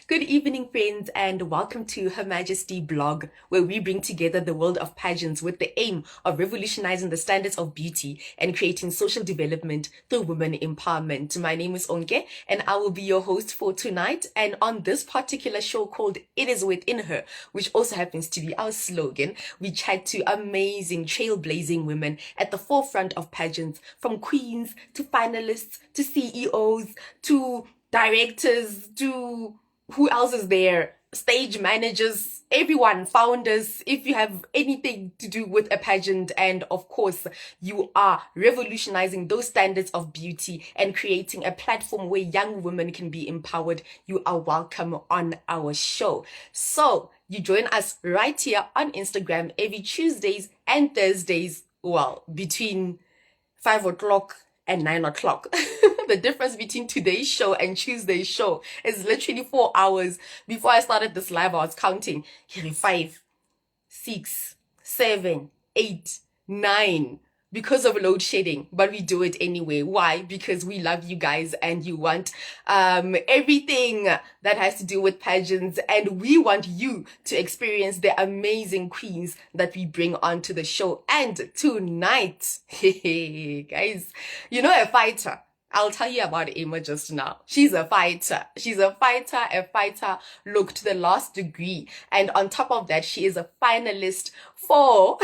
Good evening, friends, and welcome to Her Majesty blog, where we bring together the world of pageants with the aim of revolutionizing the standards of beauty and creating social development through women empowerment. My name is Onke, and I will be your host for tonight. And on this particular show called It Is Within Her, which also happens to be our slogan, we chat to amazing, trailblazing women at the forefront of pageants, from queens to finalists to CEOs to directors to who else is there? Stage managers, everyone, founders, if you have anything to do with a pageant, and of course, you are revolutionizing those standards of beauty and creating a platform where young women can be empowered, you are welcome on our show. So, you join us right here on Instagram every Tuesdays and Thursdays, well, between 5 o'clock and 9 o'clock. The difference between today's show and Tuesday's show is literally 4 hours. Before I started this live, I was counting. Here, 5, 6, 7, 8, 9. Because of load shedding, but we do it anyway. Why? Because we love you guys and you want everything that has to do with pageants, and we want you to experience the amazing queens that we bring onto the show. And tonight, guys, you know, a fighter. I'll tell you about Emma just now. She's a fighter. She's a fighter, look, to the last degree. And on top of that, she is a finalist for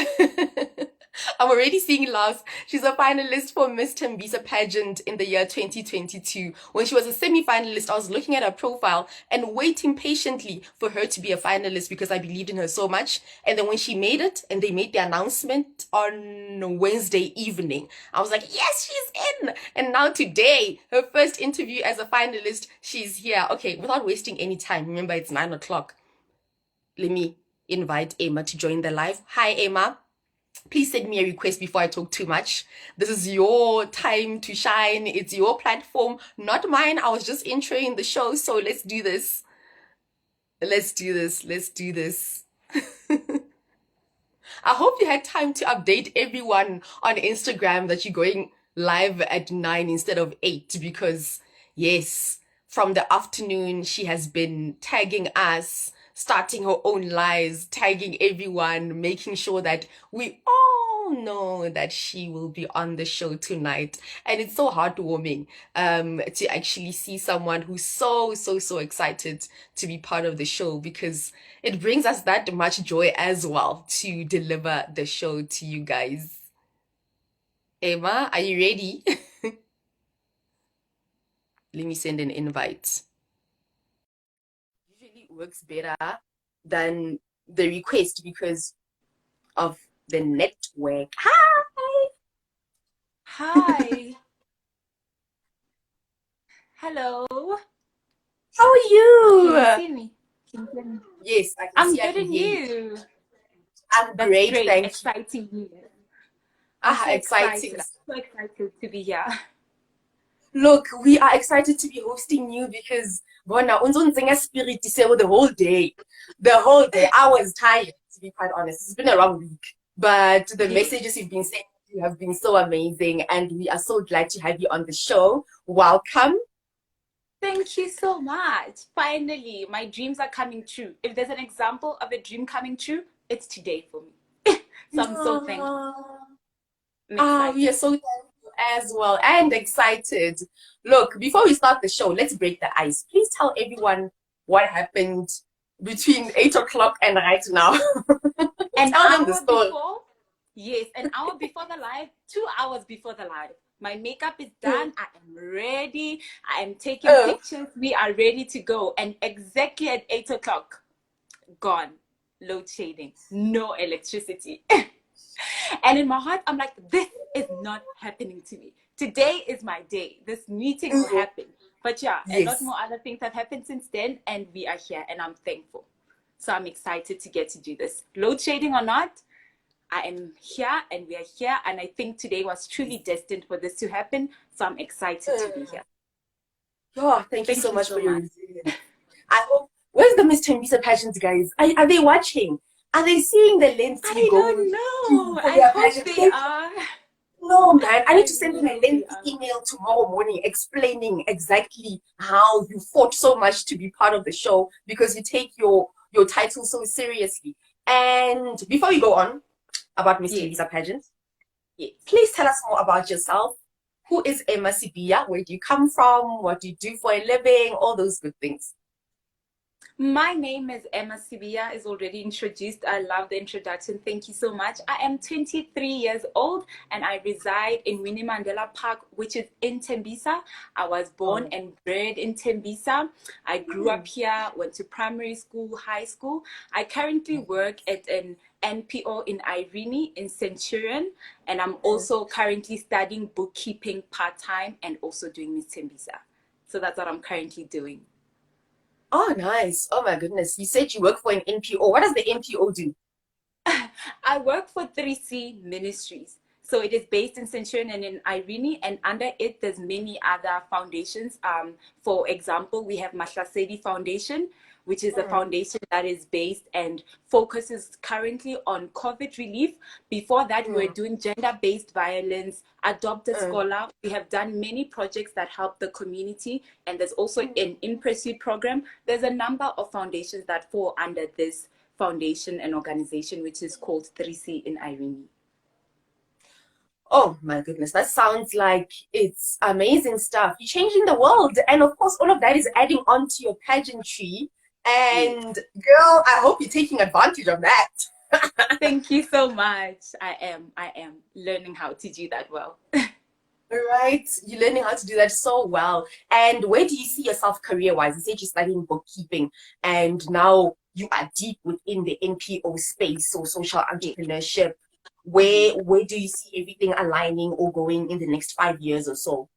I'm already seeing laughs. She's a finalist for Miss Tembisa pageant in the year 2022. When she was a semi-finalist, I was looking at her profile and waiting patiently for her to be a finalist because I believed in her so much. And then when she made it and they made the announcement on Wednesday evening, I was like, yes, she's in. And now today, her first interview as a finalist, she's here. Okay, without wasting any time, remember it's 9 o'clock. Let me invite Emma to join the live. Hi, Emma. Please send me a request before I talk too much. This is your time to shine. It's your platform, not mine. I was just introing the show, so let's do this. Let's do this. Let's do this. I hope you had time to update everyone on Instagram that you're going live at 9 instead of 8, because yes, from the afternoon, she has been tagging us, starting her own lives, tagging everyone, making sure that we all know that she will be on the show tonight. And it's so heartwarming to actually see someone who's so excited to be part of the show, because it brings us that much joy as well to deliver the show to you guys. Emma, are you ready? Let me send an invite. Usually works better than the request because of the network. Hi! Hi. Hello. How are Can you? you see me? Can you hear me? Yes, I can I'm see, I good can and hear you. you. I'm That's great, great. thank you. Exciting news. I'm so Exciting. excited. I'm so excited to be here. Look, we are excited to be hosting you because Bona unzonzinga spirit is the whole day. The whole day. I was tired, to be quite honest. It's been a long week. But the Yes. messages you've been sending have been so amazing, and we are so glad to have you on the show. Welcome. Thank you so much. Finally, my dreams are coming true. If there's an example of a dream coming true, it's today for me. So I'm so thankful. I'm We are excited. so thankful as well and excited. Look, before we start the show, let's break the ice. Please tell everyone what happened between 8 o'clock and right now. An Tell them the hour story. before, yes, an hour before the live, 2 hours before the live. My makeup is done. I am ready. I am taking Uh, pictures. We are ready to go. And exactly at 8 o'clock, gone. Load shading. No electricity. And in my heart, I'm like, this is not happening to me. Today is my day. This meeting will happen. But yeah, a lot yes. more other things have happened since then, and we are here, and I'm thankful. So I'm excited to get to do this. Load shading or not, I am here and we are here. And I think today was truly destined for this to happen. So I'm excited to be here. Oh, thank you Thank so you much so for your much. resilience. I hope. Where's the Miss Tembisa pageants, guys? Are they watching? Are they seeing the lengths you I go don't to know. for I their hope pageants? they are. No, man, I need I to send him a really lengthy am. email tomorrow morning explaining exactly how you fought so much to be part of the show because you take your title so seriously. And before you go on about Miss Yes, Tembisa pageant, yes. please tell us more about yourself. Who is Emma Sibia? Where do you come from? What do you do for a living? All those good things. My name is Emma Sibia, is already introduced. I love the introduction. Thank you so much. I am 23 years old and I reside in Winnie Mandela Park, which is in Tembisa. I was born Oh. and bred in Tembisa. I grew Hmm. up here, went to primary school, high school. I currently work at an NPO in Irene in Centurion, and I'm also currently studying bookkeeping part-time and also doing Miss Tembisa. So that's what I'm currently doing. Oh, nice. Oh my goodness. You said you work for an NPO. What does the NPO do? I work for 3C Ministries. So it is based in Centurion and in Irene, and under it, there's many other foundations. For example, we have Mahlasedi Foundation, which is a Mm, foundation that is based and focuses currently on COVID relief. Before that, we were mm, doing gender-based violence, Adopt a mm, Scholar. We have done many projects that help the community, and there's also mm. an In Pursuit program. There's a number of foundations that fall under this foundation and organization, which is called 3C in Irene. Oh my goodness, that sounds like it's amazing stuff. You're changing the world. And of course, all of that is adding on to your pageantry. Yes. And girl, I hope you're taking advantage of that. Thank you so much. I am learning how to do that well. Right? You're learning how to do that so well. And where do you see yourself career-wise? You said you're studying bookkeeping, and now you are deep within the NPO space, so social Yes. entrepreneurship. Mhm. Where do you see everything aligning or going in the next 5 years or so?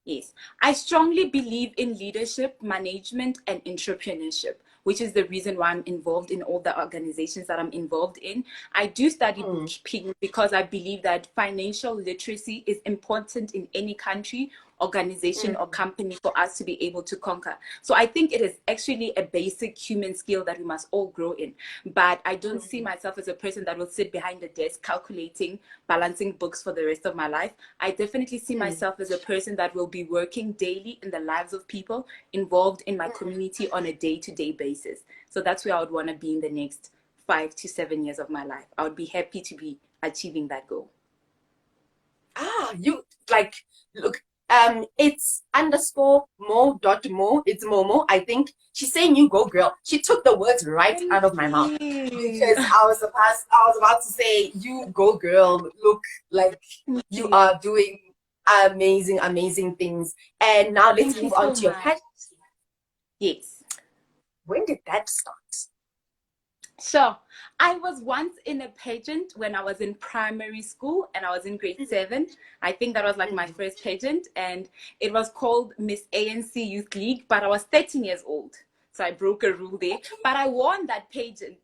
Yes, I strongly believe in leadership, management, and entrepreneurship, which is the reason why I'm involved in all the organizations that I'm involved in. I do study Hmm. bookkeeping because I believe that financial literacy is important in any country, organization, or Hmm. company for us to be able to conquer. So I think it is actually a basic human skill that we must all grow in. But I don't see Hmm. myself as a person that will sit behind the desk calculating, balancing books for the rest of my life. I definitely see Hmm. myself as a person that will be working daily in the lives of people, involved in my Hmm. community on a day-to-day basis. So that's where I would want to be in the next 5 to 7 years of my life. I would be happy to be achieving that goal. You like look. It's underscore mo dot mo. It's Momo. I think she's saying you go girl. She took the words right Thank out of my mouth you. because I was about to say you go girl. Look like Thank you you. are doing amazing things. And now let's Thank you move on so to your much. passion. Yes. When did that start? So I was once in a pageant when I was in primary school and I was in grade 7. I think that was like my Mhm. first pageant, and it was called Miss ANC Youth League, but I was 13 years old. So I broke a rule there, but I won that pageant.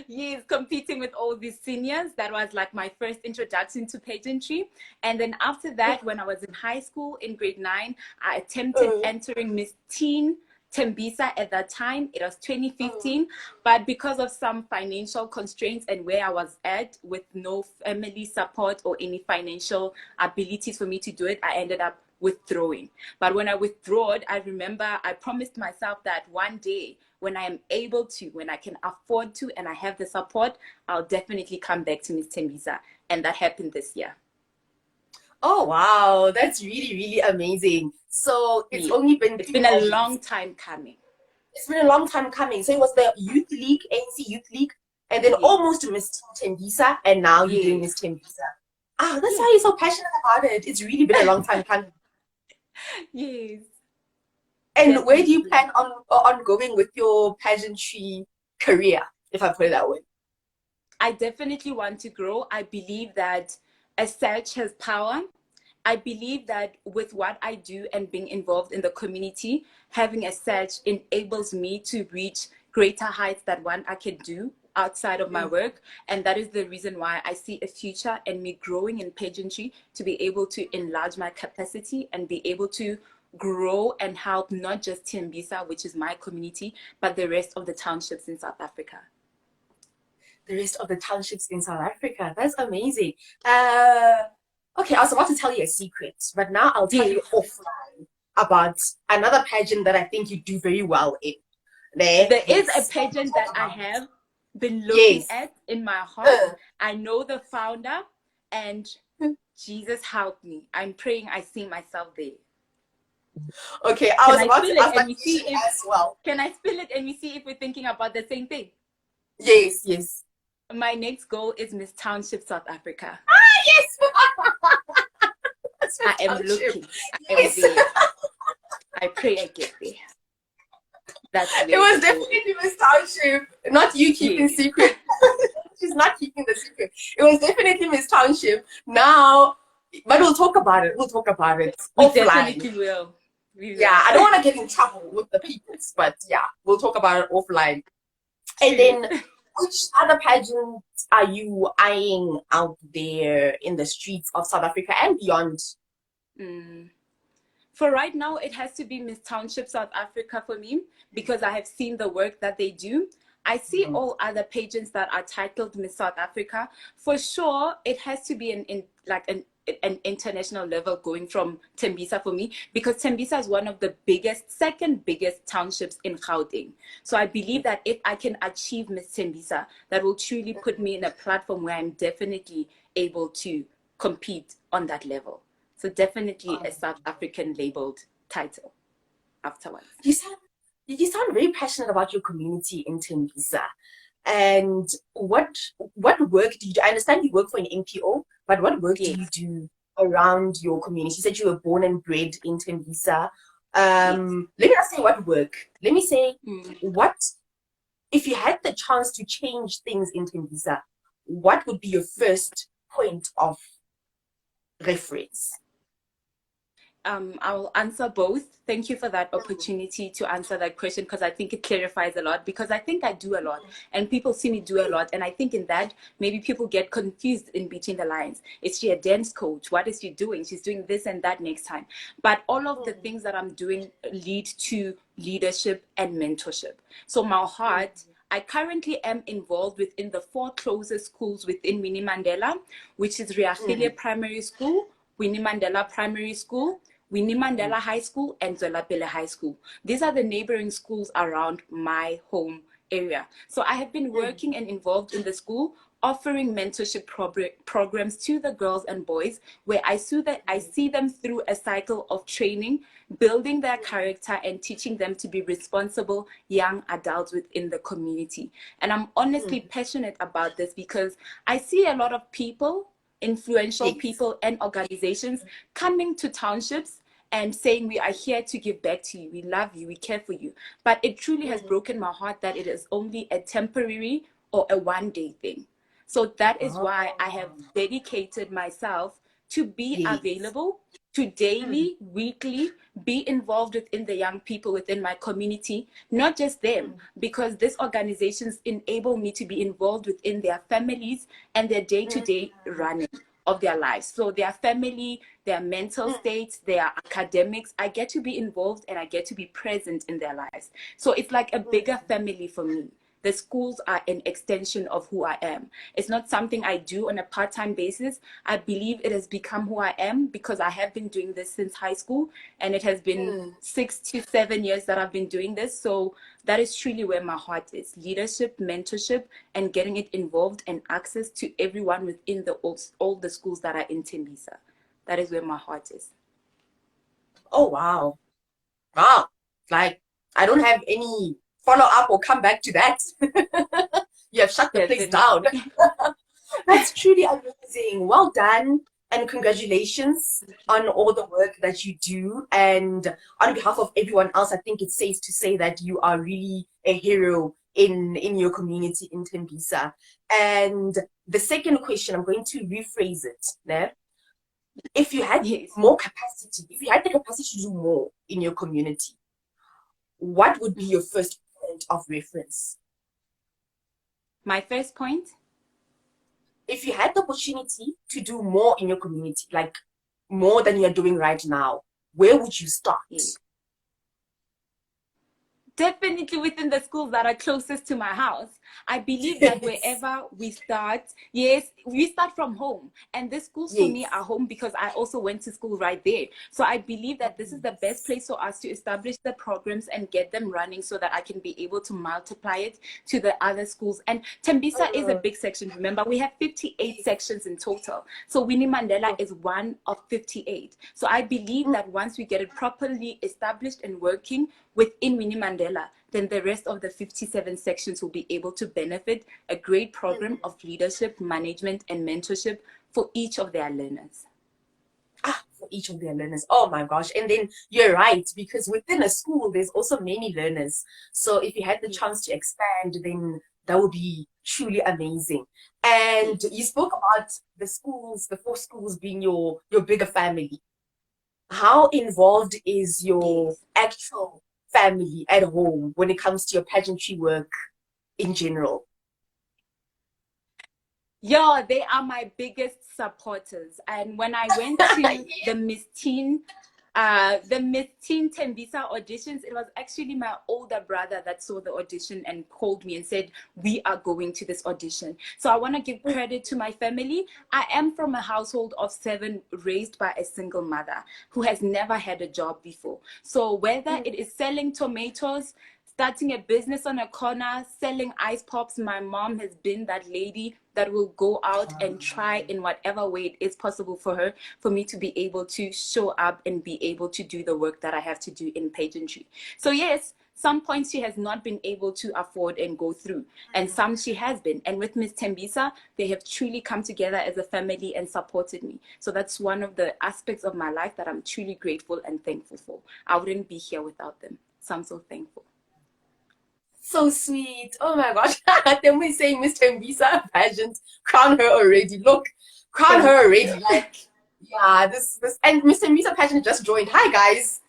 Yes, competing with all these seniors. That was like my first introduction to pageantry. And then after that, when I was in high school in grade 9, I attempted Uh, entering Miss Teen Tembisa at that time. It was uh, 2015. But because of some financial constraints and where I was at with no family support or any financial abilities for me to do it, I ended up withdrawing. But when I withdrew, I remember I promised myself that one day when I am able to, when I can afford to, and I have the support, I'll definitely come back to Miss Tembisa. And that happened this year. oh wow, that's really amazing. So it's Yes. only been It's three been more a weeks. long time coming. It's been a long time coming. So it was the Youth League, ANC Youth League, and then Yes. almost to Miss Tembisa, and now you're doing Yes. Miss Tembisa. Ah, that's why Yes. you're so passionate about it. It's really been a long time coming. Yes. And where do you Definitely. plan on going with your pageantry career, if I put it that way? I definitely want to grow. I believe that a search has power. I believe that with what I do and being involved in the community, having a search enables me to reach greater heights that one I can do outside of my Mm. work. And that is the reason why I see a future in me growing in pageantry to be able to enlarge my capacity and be able to grow and help not just Tembisa, which is my community, but the rest of the townships in South Africa. the rest of the townships in South Africa. That's amazing. Okay, I was about to tell you a secret, but now I'll tell Yes. you offline about another pageant that I think you do very well in. There is a Let's pageant talk that I about it. have been looking Yes. at in my heart. Uh, I know the founder, and Jesus help me. I'm praying I see myself there. okay, I Can was I about spill to it ask and that we see question if as well. can I spill it and we see if we're thinking about the same thing? Yes, yes. My next goal is Miss Township South Africa. Yes. That's I am township. looking. I am Yes. there. I pray I get there. That's It where was the goal is. definitely Miss Township, not you keeping Yes. secret. She's not keeping the secret. It was definitely Miss Township. Now, but we'll talk about it. We'll talk about it We offline. definitely will. We Yeah, will. I don't want to get in trouble with the peoples, but yeah, we'll talk about it offline. And then, which other pageants are you eyeing out there in the streets of South Africa and beyond? Mm. For right now, it has to be Miss Township South Africa for me because I have seen the work that they do. I see all other pageants that are titled Miss South Africa. For sure, it has to be an international level going from Tembisa for me because Tembisa is one of the second biggest townships in Gauteng. So I believe that if I can achieve Miss Tembisa, that will truly put me in a platform where I'm definitely able to compete on that level. So definitely a South African labeled title afterwards. You sound very passionate about your community in Tembisa. And what work do you do? I understand you work for an NPO, but what work do you Yes, do around your community? You said you were born and bred in Tembisa. yes. Let me not say what work. Let me say Mm. what if you had the chance to change things in Tembisa, what would be your first point of reference? I will answer both. Thank you for that opportunity to answer that question because I think it clarifies a lot because I think I do a lot and people see me do a lot. And I think in that, maybe people get confused in between the lines. Is she a dance coach? What is she doing? She's doing this and that next time. But all of the things that I'm doing lead to leadership and mentorship. So my heart, I currently am involved within the 4 closest schools within Winnie Mandela, which is Riachilia Primary School, Winnie Mandela Primary School, Winnie Mandela High School, and Zwelapele High School. These are the neighboring schools around my home area. So I have been working and involved in the school, offering mentorship programs to the girls and boys, where I see them through a cycle of training, building their character, and teaching them to be responsible young adults within the community. And I'm honestly passionate about this because I see a lot of people, influential Yes. people and organizations coming to townships and saying we are here to give back to you, we love you, we care for you. But it truly has broken my heart that it is only a temporary or a one-day thing. So that is why I have dedicated myself to be Yes. available, to daily, weekly, be involved within the young people within my community, not just them, because these organizations enable me to be involved within their families and their day-to-day running of their lives. So their family, their mental states, their academics, I get to be involved and I get to be present in their lives. So it's like a bigger family for me. The schools are an extension of who I am. It's not something I do on a part-time basis. I believe it has become who I am because I have been doing this since high school, and it has been 6 to 7 years that I've been doing this. So that is truly where my heart is: leadership, mentorship, and getting it involved and access to everyone within all the schools that are in Tembisa. That is where my heart is. Oh wow. Wow. Like I don't have any follow up or come back to that. You have shut the place down. Definitely. That's truly amazing. Well done and congratulations on all the work that you do. And on behalf of everyone else, I think it's safe to say that you are really a hero in your community in Tembisa. And the second question, I'm going to rephrase it. Ne? If you had Yes. more capacity, if you had the capacity to do more in your community, what would be your first point of reference? My first point? If you had the opportunity to do more in your community, like more than you're doing right now, where would you start? Yes. Definitely within the schools that are closest to my house. I believe that Yes. wherever we start, yes, we start from home. And the schools for me Yes. are home because I also went to school right there. So I believe that this is the best Yes. place for us to establish the programs and get them running so that I can be able to multiply it to the other schools. And Tembisa is a Mm, big section. Remember, we have 58 sections in total. So Winnie Mandela is one of 58. So I believe mm, that once we get it properly established and working, within Winnie Mandela, then the rest of the 57 sections will be able to benefit a great program mm. of leadership, management, and mentorship for each of their learners. For each of their learners. Oh my gosh. And then you're right, because within a school, there's also many learners. So if you had the Yes, chance to expand, then that would be truly amazing. And yes, you spoke about the schools, the four schools being your bigger family. How involved is your yes. actual family at home when it comes to your pageantry work in general? Yeah, they are my biggest supporters. And when I went to the Miss Teen Tembisa auditions, it was actually my older brother that saw the audition and called me and said, "We are going to this audition." So I want to give credit to my family. I am from a household of seven, raised by a single mother who has never had a job before. So whether it is selling tomatoes, starting a business on a corner, selling ice pops, my mom has been that lady that will go out and try in whatever way it is possible for her, for me to be able to show up and be able to do the work that I have to do in pageantry. So yes, some points she has not been able to afford and go through, and some she has been. And with Miss Tembisa, they have truly come together as a family and supported me. So that's one of the aspects of my life that I'm truly grateful and thankful for. I wouldn't be here without them. So I'm so thankful. So sweet. Oh my gosh. Then we say Mr. Visa pageant. Crown her already. Look, crown Thank her already. you. Like, yeah, this and Mr. Visa pageant just joined. Hi guys.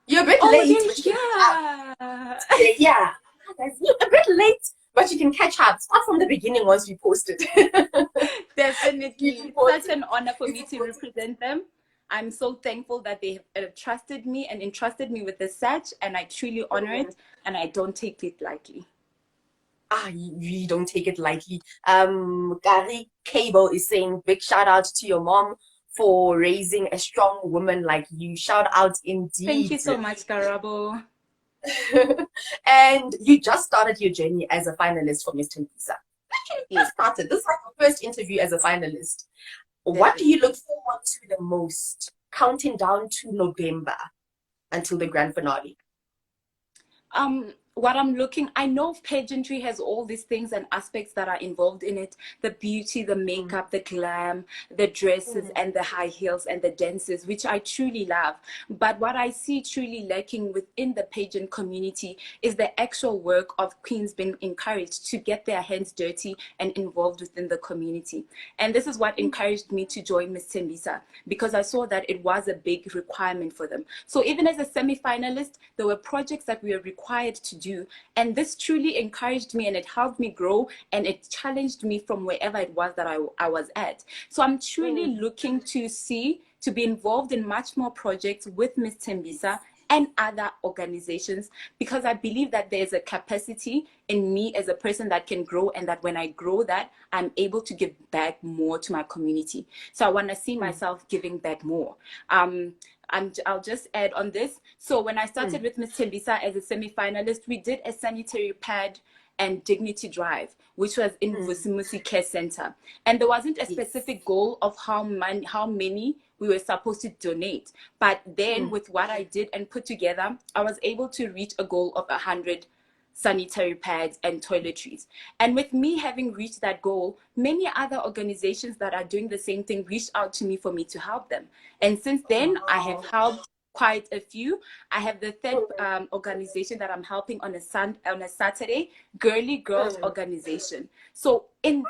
You're a bit Oh, late, they're but you can catch up. here. Yeah, yeah. Hi, guys. You're a bit late, but you can catch up. Start from the beginning once we post it. It's really Definitely. It's such important. an honor for It's me to important. represent them. I'm so thankful that they have trusted me and entrusted me with this such, and I truly honor it, and I don't take it lightly. You really don't take it lightly. Gary Cable is saying big shout out to your mom for raising a strong woman like you. Shout out Thank indeed. you so much, Karabo. And you just started your journey as a finalist for Miss Tembisa. Actually, you Yes, just started. This is like your first interview as a finalist. What do you definitely. look forward to the most? Counting down to November until the grand finale. What I'm looking, I know pageantry has all these things and aspects that are involved in it: the beauty, the Mm, makeup, the glam, the dresses, mm, and the high heels and the dances, which I truly love. But what I see truly lacking within the pageant community is the actual work of queens being encouraged to get their hands dirty and involved within the community. And this is what encouraged me to join Miss Tembisa, because I saw that it was a big requirement for them. So even as a semi-finalist, there were projects that we were required to do, and this truly encouraged me and it helped me grow and it challenged me from wherever it was that I was at. So I'm truly mm. looking to be involved in much more projects with Miss Tembisa and other organizations, because I believe that there's a capacity in me as a person that can grow, and that when I grow that, I'm able to give back more to my community. So I want to see Mm, myself giving back more. Um, I'll just add on this. So when I started mm, with Miss Tembisa as a semi-finalist, we did a sanitary pad and dignity drive, which was in mm. Vusimusi Care Center. And there wasn't a Yes. specific goal of how many we were supposed to donate. But then Mm, with what I did and put together, I was able to reach a goal of 100 sanitary pads and toiletries. And with me having reached that goal, many other organizations that are doing the same thing reached out to me for me to help them. And since then, I have wow. helped quite a few. I have the third Mm, organization that I'm helping on a Saturday, Girly Girls mm, Organization. So in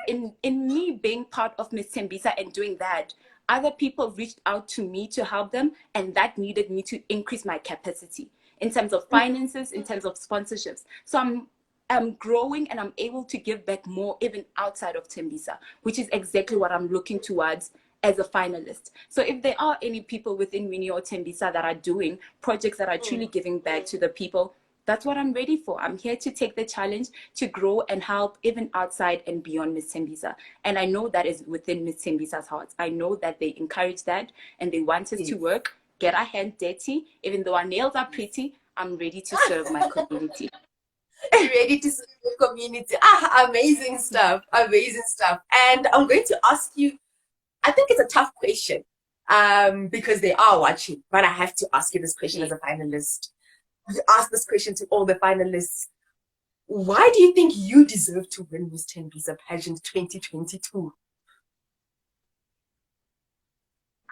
me being part of Miss Tembisa and doing that, other people reached out to me to help them, and that needed me to increase my capacity in terms of mm. finances, in terms of sponsorships. So I'm growing and I'm able to give back more even outside of Tembisa, which is exactly what I'm looking towards as a finalist. So if there are any people within Winnie or Tembisa that are doing projects that are truly giving back to the people, That's what I'm ready for. I'm here to take the challenge to grow and help even outside and beyond Miss Tembisa. And I know that is within Miss Tembisa's heart. I know that they encourage that and they want us to Yes. work, get our hands dirty. Even though our nails are pretty, I'm ready to serve my community. You're ready to serve the community. Ah, amazing stuff. Amazing stuff. And I'm going to ask you, I think it's a tough question. Because they are watching, but I have to ask you this question as Yeah. a finalist. You ask this question to all the finalists. Why do you think you deserve to win Miss Tembisa Pageant 2022?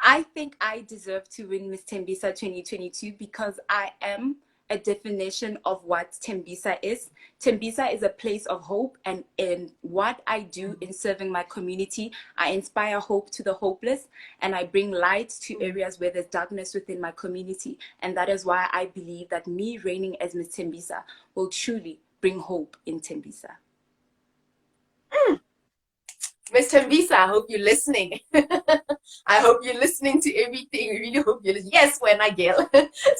I think I deserve to win Miss Tembisa 2022 because I am a definition of what Tembisa is. Tembisa is a place of hope, and in what I do in serving my community, I inspire hope to the hopeless and I bring light to areas where there's darkness within my community. And that is why I believe that me reigning as Miss Tembisa will truly bring hope in Tembisa. Miss Tembisa, I hope you're listening. I hope you're listening to everything. I really hope you're listening. Yes, when I get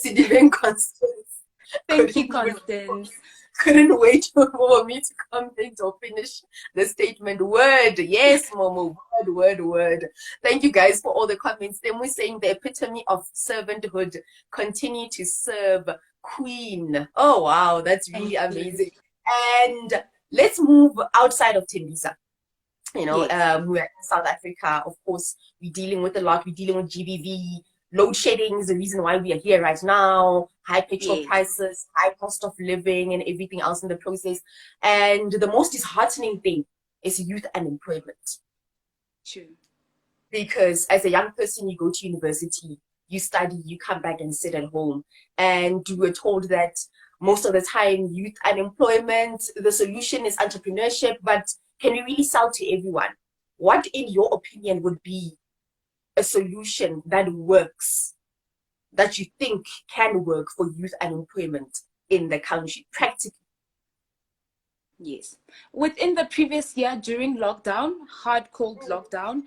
Sidivin Constance. Thank you, Constance. Couldn't wait for me to comment or finish the statement. Word, yes, Momo, word. Thank you guys for all the comments. Then we're saying the epitome of servanthood. Continue to serve, Queen. Oh wow, that's really amazing. And let's move outside of Tembisa. Yes. We're in South Africa, of course, we're dealing with a lot. We're dealing with GBV, load shedding is the reason why we are here right now, high petrol Yes. prices, high cost of living, and everything else in the process. And the most disheartening thing is youth unemployment. True. Because as a young person, you go to university, you study, you come back and sit at home. And you were told that most of the time, youth unemployment, the solution is entrepreneurship, but can we really sell to everyone? What, in your opinion, would be a solution that works, that you think can work for youth unemployment in the country, practically? Yes. Within the previous year, during lockdown, hard cold lockdown,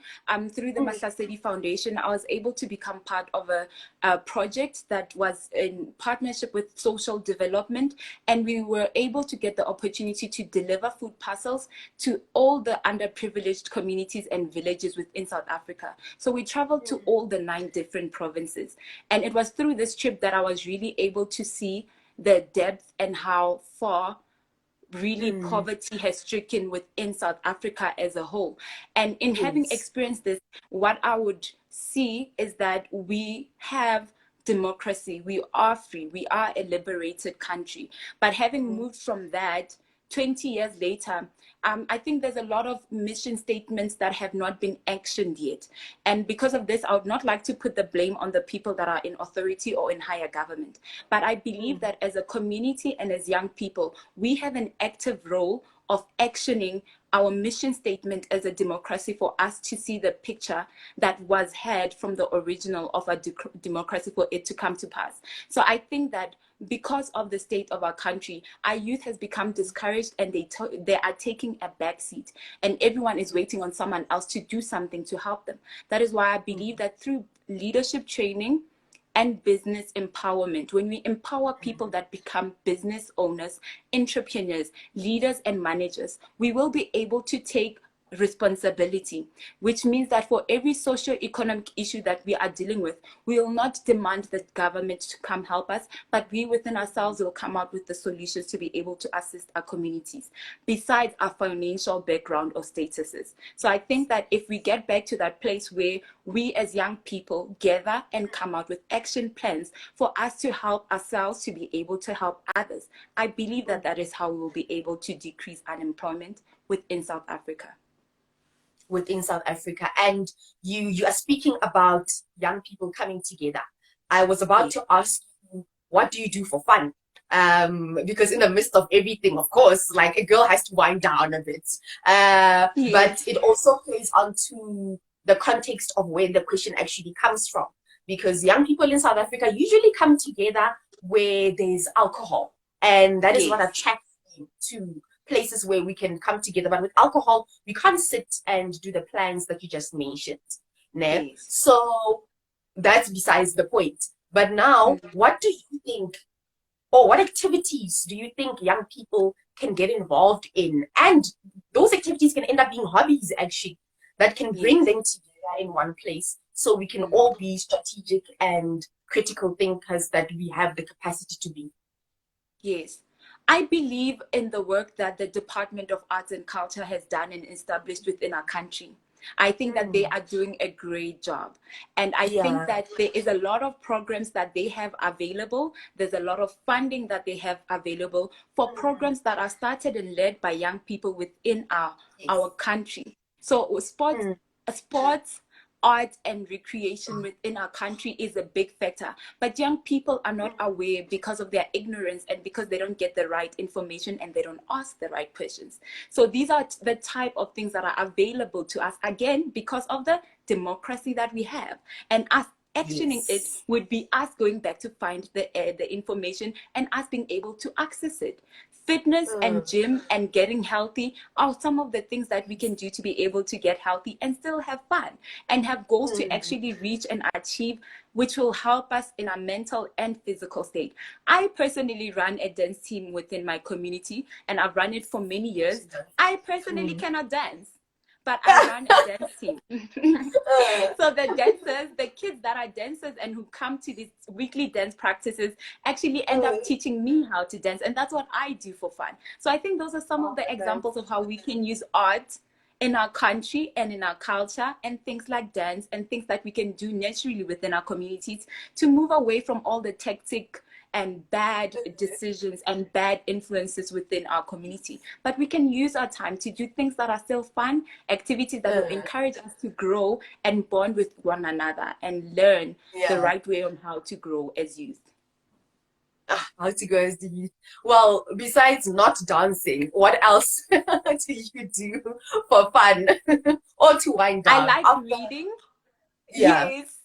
through the Mahlasedi Foundation, I was able to become part of a project that was in partnership with social development, and we were able to get the opportunity to deliver food parcels to all the underprivileged communities and villages within South Africa. So we traveled to all the 9 different provinces, and it was through this trip that I was really able to see the depth and how far really poverty has stricken within South Africa as a whole. And in having Yes. experienced this, what I would see is that we have democracy, we are free, we are a liberated country. But having moved from that, 20 years later, I think there's a lot of mission statements that have not been actioned yet. And because of this, I would not like to put the blame on the people that are in authority or in higher government. But I believe that as a community and as young people, we have an active role of actioning our mission statement as a democracy for us to see the picture that was had from the original of a democracy for it to come to pass. So I think that because of the state of our country, our youth has become discouraged and they are taking a back seat, and everyone is waiting on someone else to do something to help them. That is why I believe that through leadership training and business empowerment, when we empower people that become business owners, entrepreneurs, leaders, and managers, we will be able to take responsibility, which means that for every socio-economic issue that we are dealing with, we will not demand the government to come help us, but we within ourselves will come out with the solutions to be able to assist our communities, besides our financial background or statuses. So I think that if we get back to that place where we as young people gather and come out with action plans for us to help ourselves to be able to help others, I believe that that is how we will be able to decrease unemployment within South Africa. Within South Africa. And you are speaking about young people coming together. I was about to ask you, what do you do for fun? Because in the midst of everything, of course, like a girl has to wind down a bit. But it also plays onto the context of where the question actually comes from. Because young people in South Africa usually come together where there's alcohol. And that is what attracts them to places where we can come together. But with alcohol, we can't sit and do the plans that you just mentioned. So that's besides the point. But now, what do you think or what activities do you think young people can get involved in? And those activities can end up being hobbies, actually, that can bring Yes. them together in one place so we can Mm. all be strategic and critical thinkers that we have the capacity to be. Yes. I believe in the work that the Department of Arts and Culture has done and established within our country. I think that they Mm. are doing a great job. And I think Yeah. that there is a lot of programs that they have available. There's a lot of funding that they have available for Mm. programs that are started and led by young people within our Yes. country. So Mm. sports, art and recreation within our country is a big factor, but young people are not aware because of their ignorance and because they don't get the right information and they don't ask the right questions. So these are the type of things that are available to us, again because of the democracy that we have, and us actioning it Yes. would be us going back to find the information and us being able to access it. Fitness Mm. and gym and getting healthy are some of the things that we can do to be able to get healthy and still have fun and have goals to Mm. actually reach and achieve, which will help us in our mental and physical state. I personally run a dance team within my community and I've run it for many years. I personally Mm. cannot dance, but I run a dance team. Uh, So the dancers, the kids that are dancers and who come to these weekly dance practices actually end uh, up teaching me how to dance. And that's what I do for fun. So I think those are some of oh, the nice. examples of how we can use art in our country and in our culture, and things like dance and things that we can do naturally within our communities to move away from all the tactic and bad decisions and bad influences within our community. But we can use our time to do things that are still fun, activities that will Uh, encourage us to grow and bond with one another and learn the yeah. right way on how to grow as youth. How to go as the youth. Well, besides not dancing, what else do you do for fun or to wind I down like after? reading. Yeah. Yes,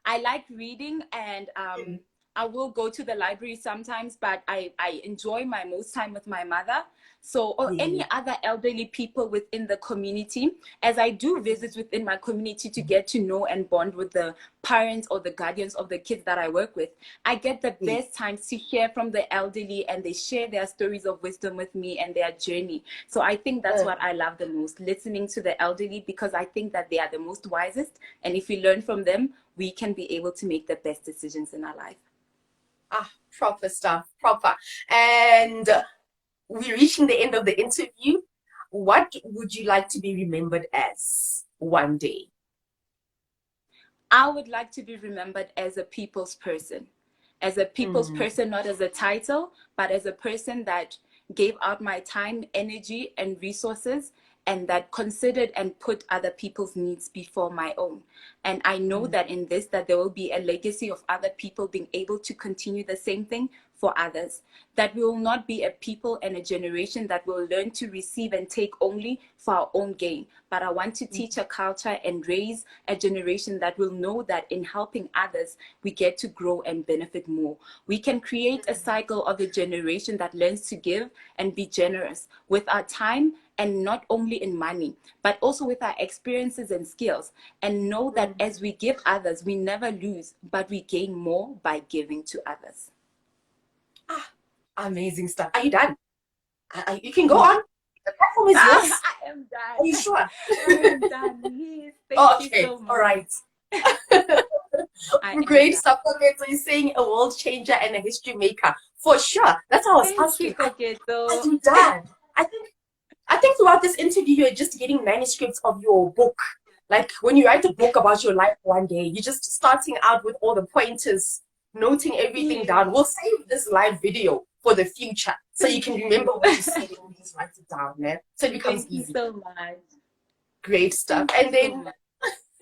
I like reading, and Mm. I will go to the library sometimes, but I enjoy my most time with my mother. So, or any Yeah. other elderly people within the community, as I do visits within my community to get to know and bond with the parents or the guardians of the kids that I work with, I get the Yeah. best times to hear from the elderly and they share their stories of wisdom with me and their journey. So I think that's Uh, what I love the most, listening to the elderly, because I think that they are the most wisest. And if we learn from them, we can be able to make the best decisions in our life. proper stuff, proper. And we're reaching the end of the interview. What would you like to be remembered as one day? I would like to be remembered as a people's person. As a people's Mm. person, not as a title, but as a person that gave out my time, energy, and resources, and that considered and put other people's needs before my own. And I know Mm. that in this, that there will be a legacy of other people being able to continue the same thing for others. That we will not be a people and a generation that will learn to receive and take only for our own gain. But I want to teach a culture and raise a generation that will know that in helping others, we get to grow and benefit more. We can create a cycle of a generation that learns to give and be generous with our time, and not only in money, but also with our experiences and skills. And know that Mm. as we give others, we never lose, but we gain more by giving to others. Ah, amazing stuff. Are you done? You can go on. The platform is yours. I am Are you done. sure? I am done. Yes, thank Oh, you okay. so All much. right. I am Great done. stuff. Okay, so you're saying a world changer and a history maker. For sure. That's what I was Thank you, asking. Are Koketo. you done? I think throughout this interview you're just getting manuscripts of your book. Like when you write a book about your life one day, you're just starting out with all the pointers, noting everything Yes, down. We'll save this live video for the future so you thank can remember you. what you said and just write it down, man. So it becomes Thank you easy. so much. Great stuff. Thank you And so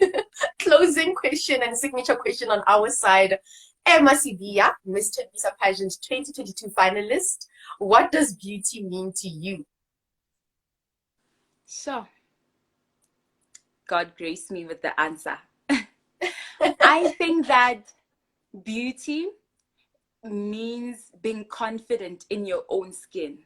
then much. closing question and signature question on our side. Emma Sivia, Mr. Visa Pageant 2022 finalist. What does beauty mean to you? Sure. God grace me with the answer. I think that beauty means being confident in your own skin.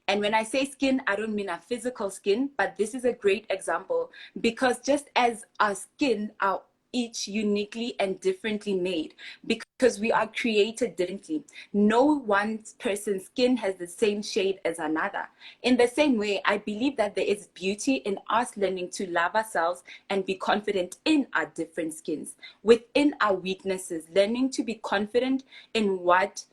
And when I say skin, I don't mean a physical skin, but this is a great example, because just as our skin, our each uniquely and differently made because we are created differently. No one person's skin has the same shade as another. In the same way, I believe that there is beauty in us learning to love ourselves and be confident in our different skins, within our weaknesses, learning to be confident in what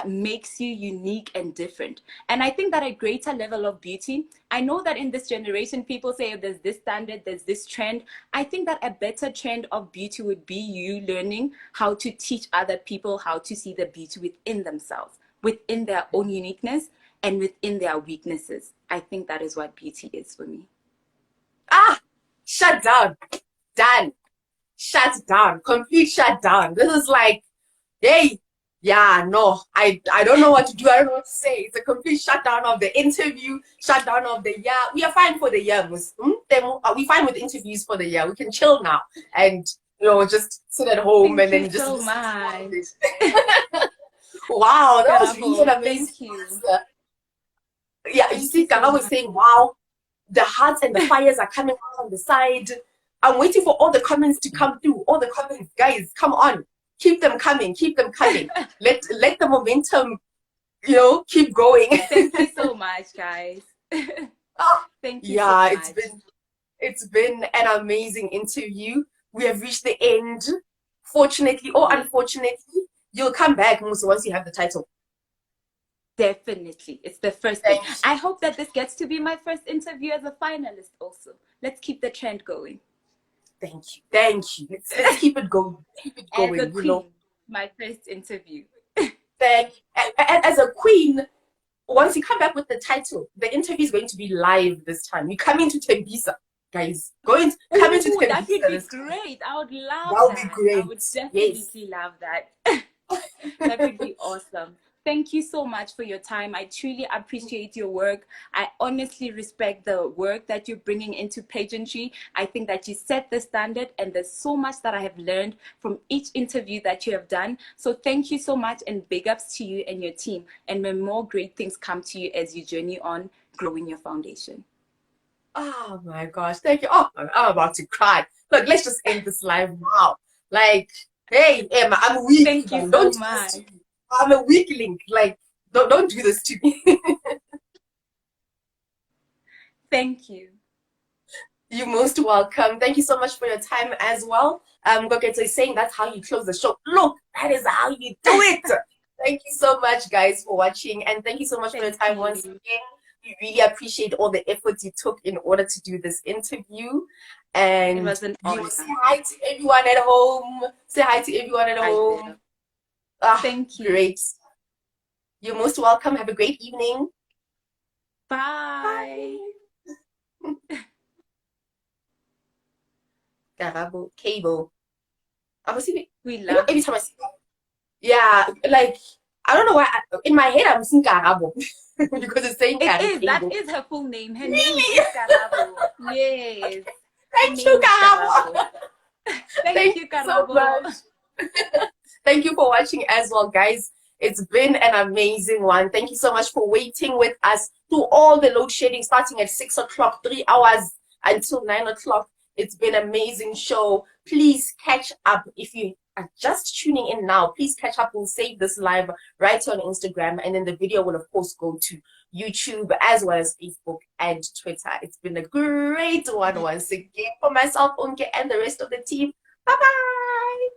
makes you unique and different. And I think that a greater level of beauty, I know that in this generation, people say there's this standard, there's this trend. I think that a better trend of beauty would be you learning how to teach other people how to see the beauty within themselves, within their own uniqueness and within their weaknesses. I think that is what beauty is for me. Ah, shut down. Done. Shut down. Complete shutdown. This is like, hey, yeah, no, I don't know what to do. I don't know what to say. It's a complete shutdown of the interview, shutdown of the year. We are fine for the year. We're fine with interviews for the year. We can chill now and, just sit at home and then just so listen to all of much. this. Wow, that was really an Bravo. amazing Thank you. answer. Yeah, you Thank see, you so Gaba was much. saying, wow, the hearts and the fires are coming out on the side. I'm waiting for all the comments to come through. All the comments, guys, come on. Keep them coming. Keep them coming. Let the momentum, keep going. Thank you so much, guys. Ah, Thank you so yeah, much. it's been an amazing interview. We have reached the end. Fortunately or Yes. unfortunately, you'll come back, Musa, once you have the title. Definitely. It's the first thing. Thank you. I hope that this gets to be my first interview as a finalist also. Let's keep the trend going. Thank you. Thank you. Let's keep it going. Keep it As a going. queen, my first interview. As a queen, once you come back with the title, the interview is going to be live this time. You're coming to Tembisa, guys. Coming to Ooh, that Tembisa would be this time. great. I would love That'll be that. I great. would Yes. definitely love that. That would be awesome. Thank you so much for your time. I truly appreciate your work. I honestly respect the work that you're bringing into pageantry. I think that you set the standard, and there's so much that I have learned from each interview that you have done. So thank you so much, and big ups to you and your team. And may more great things come to you as you journey on growing your foundation. Oh my gosh. Thank you. Oh, I'm about to cry. Look, let's just end this live now. Like, hey, Emma, I'm weak. Thank you Don't so do this much. to me. I'm a weakling. Like, don't do this to me. Thank you. You're most welcome. Thank you so much for your time as well. Gogeto is saying that's how you close the show. Look, that is how you do it. Thank you so much, guys, for watching. And thank you so much for your Thank time you. once again. We really appreciate all the efforts you took in order to do this interview. It And was an honor. say hi to everyone at home. Say hi to everyone at I home. will. Ah, Thank you. great. You're most welcome. Have a great evening. Bye. Karabo, cable. I was even, We love every you. time I see that, yeah, like, I don't know why, in my head, I'm seeing Karabo because it's saying It is. That cable. is her full name. Her name Really? is Karabo. Yes. Her Thank name you, is Karabo. Karabo. Thank Thank you, you so Karabo. much. Thank you for watching as well, guys. It's been an amazing one. Thank you so much for waiting with us through all the load shedding, starting at 6 o'clock, 3 hours until 9 o'clock. It's been an amazing show. Please catch up. If you are just tuning in now, please catch up. We'll save this live right on Instagram. And then the video will, of course, go to YouTube as well as Facebook and Twitter. It's been a great one once again for myself, Unke, and the rest of the team. Bye-bye.